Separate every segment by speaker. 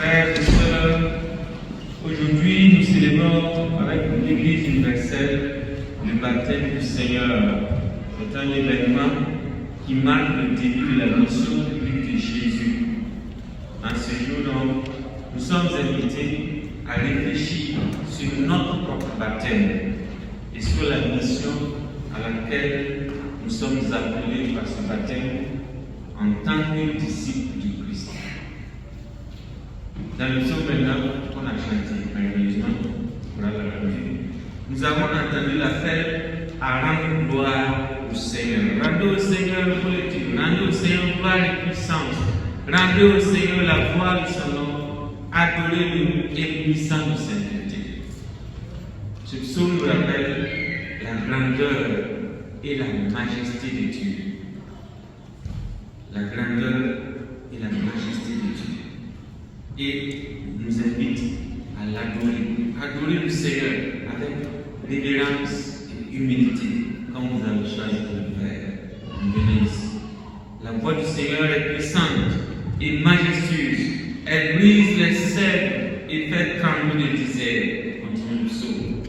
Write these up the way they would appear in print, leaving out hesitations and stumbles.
Speaker 1: Frères et sœurs, aujourd'hui nous célébrons avec l'Église universelle le baptême du Seigneur. C'est un événement qui marque le début de la mission publique de Jésus. En ce jour, donc, nous sommes invités à réfléchir sur notre propre baptême et sur la mission à laquelle nous sommes appelés par ce baptême en tant que disciples du Christ. Dans le psaume 29 qu'on a chanté merveilleusement, nous avons entendu l'appel à rendre gloire au Seigneur. Rendez au Seigneur politique, rendez au Seigneur gloire et puissance, rendez au Seigneur la gloire de son nom, adorez-le éblouissant de sainteté. Ce psaume nous rappelle la grandeur et la majesté de Dieu. La grandeur et la majesté de Dieu. Et nous invite à l'adorer. Adorer le Seigneur avec révérence et humilité, comme vous avez choisi de le faire. Venez ici. La voix du Seigneur est puissante et majestueuse. Elle brise les cèdres et fait trembler le désert. Continue le psaume.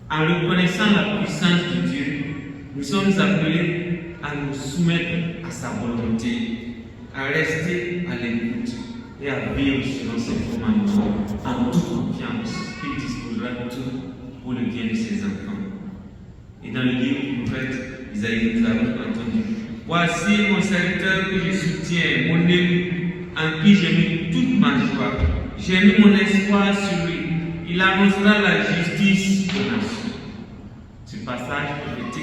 Speaker 1: En reconnaissant la puissance de Dieu, nous sommes appelés à nous soumettre à sa volonté, à rester à l'écoute et à vivre selon ses commandements en toute confiance qu'il disposera de tout pour le bien de ses enfants. Et dans le livre du prophète Isaïe, nous avons entendu: voici mon serviteur que je soutiens, mon élu, en qui j'ai mis toute ma joie. J'ai mis mon espoir sur lui. Il annoncera la justice aux nations. Ce passage prophétique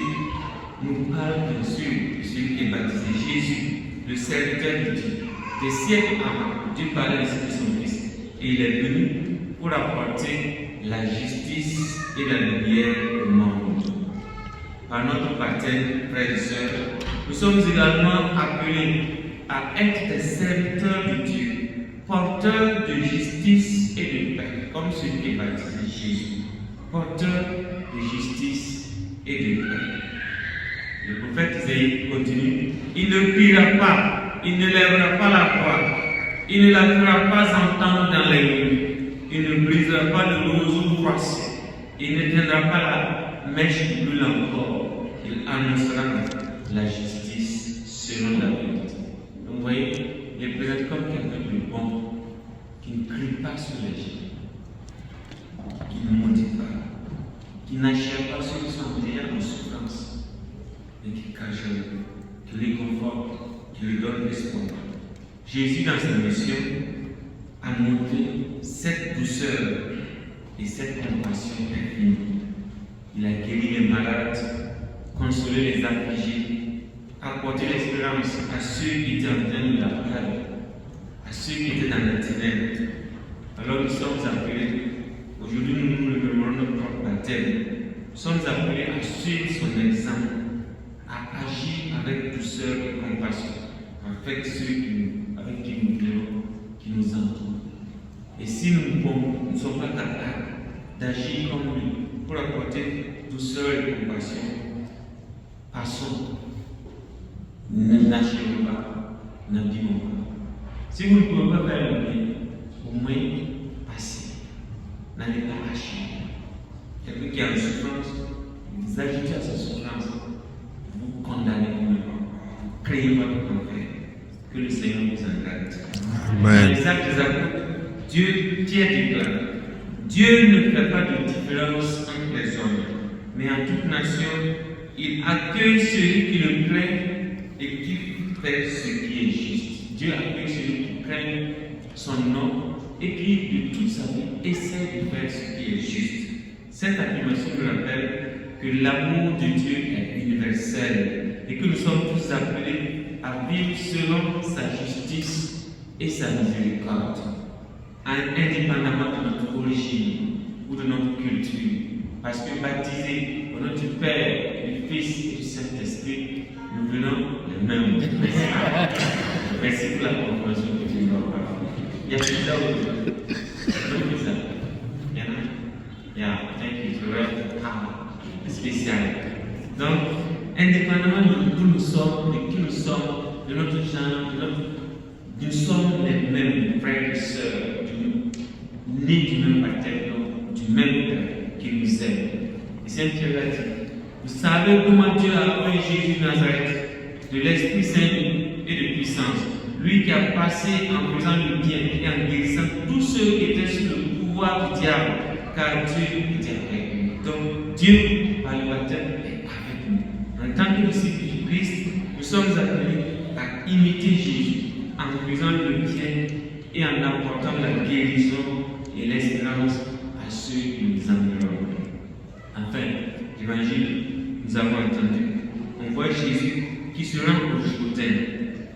Speaker 1: nous parle bien sûr de celui qui est baptisé, Jésus, le serviteur de Dieu. Des siècles avant, Dieu parlait de son Fils et il est venu pour apporter la justice et la lumière au monde. Par notre baptême, frères et sœurs, nous sommes également appelés à être des serviteurs de Dieu, porteurs de justice et de paix, comme celui qui est baptisé Jésus, porteurs de justice et de paix. Le prophète Isaïe continue: il ne criera pas, il ne lèvera pas la voix, il ne la fera pas entendre dans les rues, il ne brisera pas le roseau froissé, il ne tiendra pas la mèche qui brûle encore, il annoncera la justice selon la vérité. Donc vous voyez, il est présenté comme quelqu'un de bon, qui ne crie pas sur les gens, qui ne maudit pas, qui n'achète pas ceux qui sont déjà en souffrance, et qui cache, qui les conforte, qui lui donne l'espoir. Jésus, dans sa mission, a montré cette douceur et cette compassion infinie. Il a guéri les malades, consolé les affligés, apporté l'espérance à ceux qui étaient en train de la perdre, à ceux qui étaient dans la ténèbres. Alors nous sommes appelés, aujourd'hui nous révélons notre propre baptême, nous sommes appelés à suivre son exemple, à agir avec douceur et compassion, avec ceux avec qui nous vivons, qui nous entourent. Et si nous ne sommes pas capables d'agir comme lui pour apporter douceur et compassion, passons, n'achevons pas, n'abîmons pas. Si vous ne pouvez pas faire le bien, au moins passez, n'allez pas achever. Quelqu'un qui est en souffrance, vous ajoutez à sa souffrance, vous condamnez vous-même, vous créez votre enfer. Que le Seigneur vous en garde. Dans les actes des apôtres, Dieu déclare: Dieu ne fait pas de différence entre les hommes, mais en toute nation, il accueille celui qui le craint et qui fait ce qui est juste. Dieu accueille celui qui craint son nom et qui, de toute sa vie, essaie de faire ce qui est juste. Cette affirmation nous rappelle que l'amour de Dieu est universel et que nous sommes tous appelés à vivre selon sa justice et sa miséricorde, indépendamment de notre origine ou de notre culture. Parce que baptisés au nom du Père, du Fils et du Saint-Esprit, nous venons les mêmes. Merci pour la compréhension que tu nous as. Il y a plus ça aussi. Yeah, thank you. C'est vrai, spécial. Donc, indépendamment de d'où nous sommes, de qui nous sommes, de notre genre, nous sommes les mêmes frères et sœurs du qui nous aime. Et Saint-Pierre a dit, vous savez comment Dieu a appelé Jésus de Nazareth, de l'Esprit Saint et de puissance. Lui qui a passé en faisant le bien et en guérissant tous ceux qui étaient sous le pouvoir du diable, car Dieu était avec lui. Donc Dieu, par le baptême, est avec nous. En tant que disciples du Christ, nous sommes appelés à imiter Jésus en faisant le bien et en apportant la guérison et l'espérance à ceux qui nous environnent. Enfin, l'évangile, nous avons entendu, on voit Jésus qui se rend au Jourdain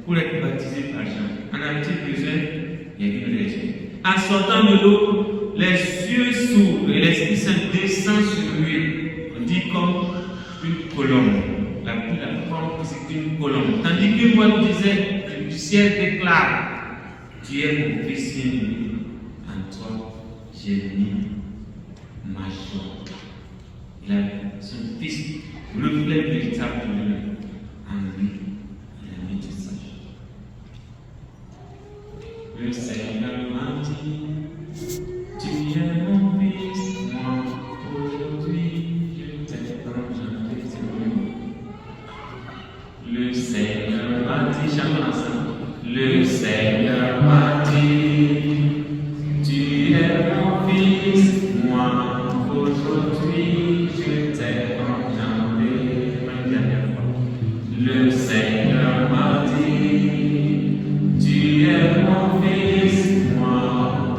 Speaker 1: pour être baptisé par Jean. En a-t-il besoin? Il y a une raison. En sortant de l'eau, les yeux s'ouvrent et l'Esprit Saint descend sur lui. On dit comme une colombe. La forme c'est une colombe. Tandis qu'une voix disait du ciel déclare, tu es mon fils bien-aimé, en toi j'ai mis ma joie. Il a son fils, reflet véritable de lui. En lui, il a mis tout ça. Le Seigneur m'a dit, tu es mon fils, moi aujourd'hui je t'aime comme jamais c'est. Le Seigneur m'a dit, chantons ensemble. Le Seigneur m'a dit, tu es mon fils, moi aujourd'hui je t'aime comme jamais. Une dernière fois. Le Seigneur m'a dit, tu es mon fils, moi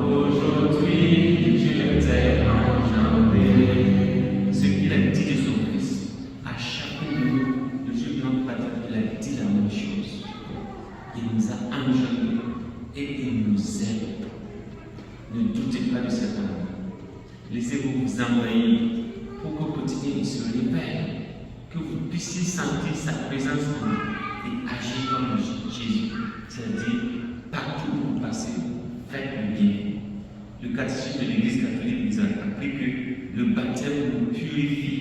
Speaker 1: aujourd'hui je t'aime comme jamais. Ce qu'il a dit de son fils, à chacun de nous, le jour de notre baptême, il a dit la même chose. Il nous a engendrés et il nous aime. Ne doutez pas de cet amour. Laissez-vous vous envahir pour qu'au quotidien il se réveille, que vous puissiez sentir sa présence en vous et agir comme Jésus. C'est-à-dire, partout où vous passez, faites le bien. Le catéchisme de l'Église catholique nous a appris que le baptême nous purifie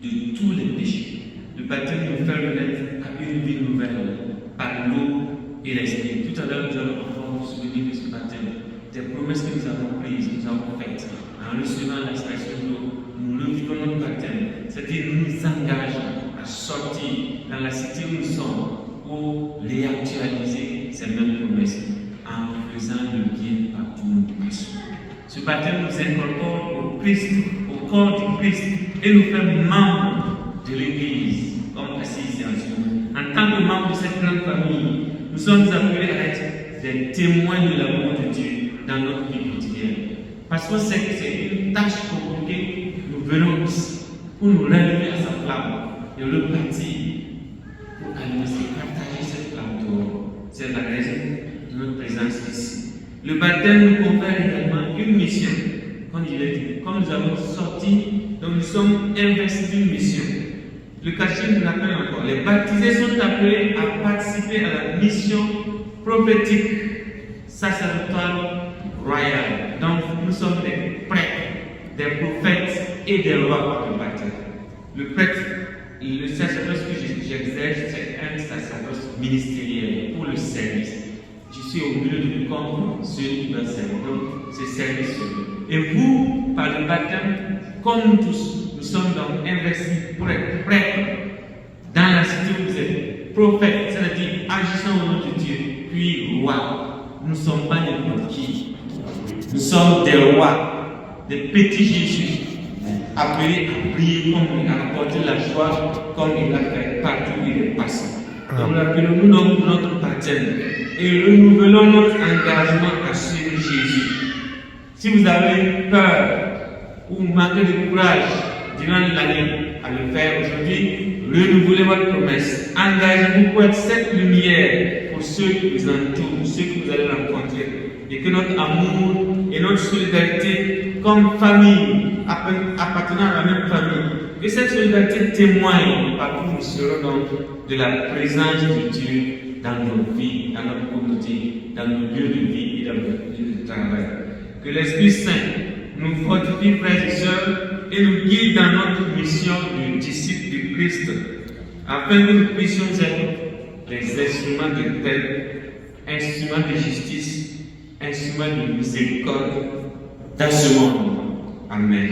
Speaker 1: de tous les péchés. Le baptême nous fait renaître à une vie nouvelle par l'eau et l'esprit. Tout à l'heure, nous allons encore nous souvenir de ce baptême, des promesses que nous avons prises, nous avons faites. En recevant la station d'eau, nous revivons notre baptême. C'est-à-dire, nous nous engageons à sortir dans la cité où nous sommes pour réactualiser ces mêmes promesses en faisant le bien partout où nous passons. Ce baptême nous incorpore au Christ, au corps du Christ, et nous fait membres de l'Église, comme assis ici en dessous. En tant que membres de cette grande famille, nous sommes appelés à être des témoins de l'amour de Dieu dans notre vie quotidienne. Parce qu'on sait que c'est une tâche compliquée, nous venons ici pour nous relever à sa flamme et le bâtir pour annoncer, partager cette flamme dehors. C'est la raison de notre présence ici. Le baptême nous confère également une mission. Comme il est dit, comme nous avons sorti, donc nous sommes investis d'une mission. Le catéchisme nous rappelle encore, les baptisés sont appelés à participer à la mission prophétique, sacerdotale, royale. Donc nous sommes des prêtres, des prophètes et des rois par le baptême. Le prêtre, le sacerdoce que j'exerce, c'est un sacerdoce ministériel pour le service. Je suis au milieu de vous comme ceux qui doivent servir. Donc c'est service. Et vous, par le baptême, comme nous tous, nous sommes donc investis pour être prêtres dans la cité où vous êtes. Prophètes, c'est-à-dire agissant au nom de Dieu, puis rois. Nous ne sommes pas n'importe qui. Nous sommes des rois, des petits Jésus, appelés à prier comme il a apporté la joie, comme il l'a fait partout où il est passé. Donc rappelons-nous donc notre baptême et renouvelons notre engagement à suivre Jésus. Si vous avez peur ou manquez de courage durant l'année à le faire aujourd'hui, renouvelez votre promesse. Engagez-vous pour être cette lumière pour ceux qui vous entourent, ceux que vous allez rencontrer. Et que notre amour et notre solidarité comme famille, appartenant à la même famille, que cette solidarité témoigne partout où nous serons donc de la présence de Dieu dans nos vies, dans notre communauté, dans nos lieux de vie et dans nos lieux de travail. Que l'Esprit Saint nous fortifie, frères et sœurs, et nous guide dans notre mission de disciples du Christ, afin que nous puissions être des instruments de paix, instruments de justice, instruments de miséricorde dans ce monde. Amen.